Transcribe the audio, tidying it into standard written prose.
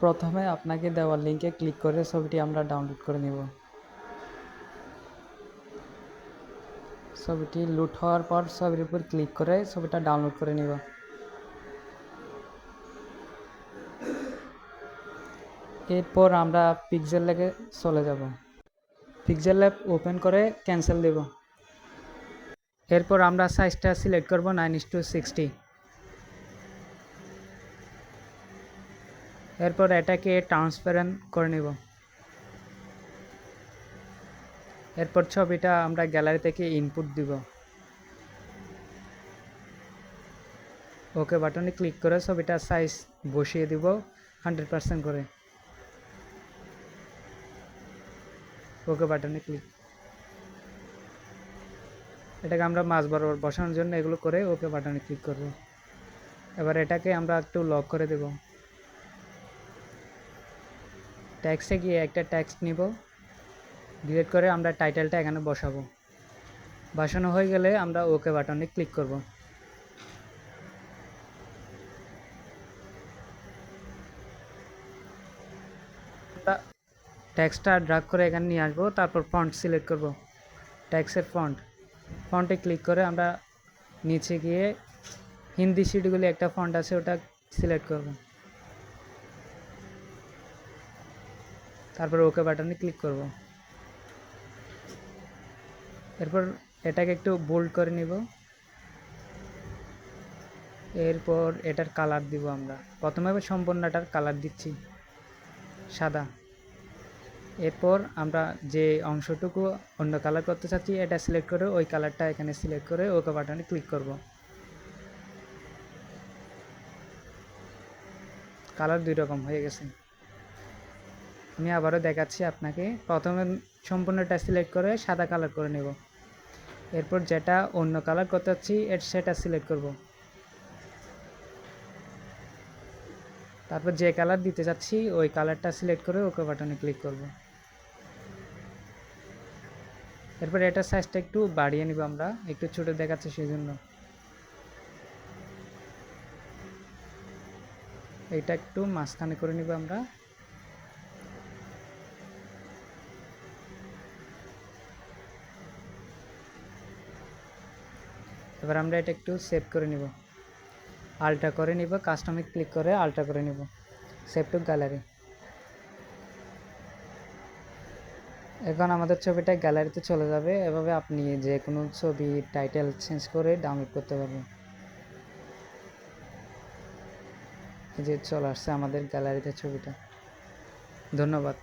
প্রথমে আপনাকে দেওয়া লিঙ্কে ক্লিক করে ছবিটি আমরা ডাউনলোড করে নেব। ছবিটি লোড হওয়ার পর ছবির উপর ক্লিক করে ছবিটা ডাউনলোড করে নেব। এরপর আমরা পিক্সেল ল্যাবে চলে যাব। পিক্সেল ল্যাব ওপেন করে ক্যান্সেল দেব। এরপর আমরা সাইজটা সিলেক্ট করব 9:60। এরপর এটাকে ট্রান্সপারেন্ট করে নেব। এরপর ছবিটা আমরা গ্যালারি থেকে ইনপুট দিব। ওকে বাটনে ক্লিক করে ছবিটা সাইজ বসিয়ে দিব 100% করে। ওকে বাটনে ক্লিক। এটাকে আমরা মাঝ বরাবর বসানোর জন্য এগুলো করে ওকে বাটনে ক্লিক করব। এবার এটাকে আমরা একটু লক করে দেব। ট্যাক্সে গিয়ে একটা ট্যাক্স নিব, ডিলিট করে আমরা টাইটেলটা এখানে বসাবো। বসানো হয়ে গেলে আমরা ওকে বাটনে ক্লিক করব। ট্যাক্সটা ড্র্যাগ করে এখানে নিয়ে আসবো, তারপর ফন্ট সিলেক্ট করব। ট্যাক্সের ফন্টে ক্লিক করে আমরা নিচে গিয়ে হিন্দি শিটগুলি একটা ফন্ট আছে ওটা সিলেক্ট করব। তারপর ওকে বাটনে ক্লিক করব। এরপর এটাকে একটু বোল্ড করে নিব। এরপর এটার কালার দিব আমরা। প্রথমে সম্পূর্ণটার কালার দিচ্ছি সাদা। এরপর আমরা যে অংশটুকু অন্য কালার করতে চাচ্ছি এটা সিলেক্ট করে ওই কালারটা এখানে সিলেক্ট করে ওকে বাটনে ক্লিক করব। কালার দুই রকম হয়ে গেছে। আমি আবারও দেখাচ্ছি আপনাকে। প্রথমে সম্পূর্ণটা সিলেক্ট করে সাদা কালার করে নেব। এরপর যেটা অন্য কালার করতে চাচ্ছি সেটা সিলেক্ট করব। তারপর যে কালার দিতে চাচ্ছি ওই কালারটা সিলেক্ট করে ওকে বাটনে ক্লিক করব। এরপর এটার সাইজটা একটু বাড়িয়ে নিব, আমরা একটু ছোট দেখাচ্ছি সেই জন্য। এইটা একটু মাঝখানে করে নিব আমরা। এবার আমরা এটা একটু সেভ করে নিব, আল্ট্রা করে নিব, কাস্টমে ক্লিক করে আল্ট্রা করে নিব, সেভ টু গ্যালারি। এখন আমাদের ছবিটা গ্যালারিতে চলে যাবে। এভাবে আপনি যে কোনো ছবি টাইটেল চেঞ্জ করে ডাউনলোড করতে পারবেন। এই যে চলে আসছে আমাদের গ্যালারিতে ছবিটা। ধন্যবাদ।